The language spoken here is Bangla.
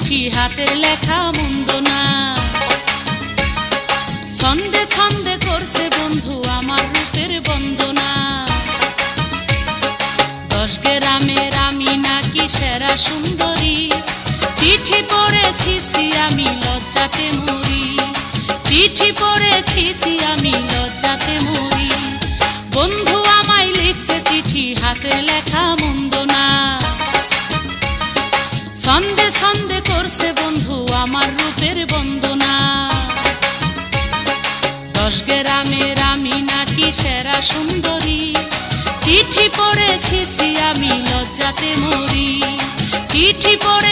চিঠি হাতের লেখা মন্দ না। ছন্দে ছন্দে করছে বন্ধু আমার রূপের বন্দনা। 10 গ্রামের আমি নাকি সেরা সুন্দরী, চিঠি পড়েছি আমি লজ্জাতে মরি। চিঠি পড়েছি আমি লজ্জাতে মরি। বন্ধু আমায় লিখছে চিঠি হাতের লেখা মন্দ না। ছন্দে ছন্দে করছে বন্ধু আমার রূপের বন্দনা। 10 গ্রামের আমি নাকি সেরা সুন্দরী, চিঠি পড়েছি আমি লজ্জাতে মরি। চিঠি পড়ে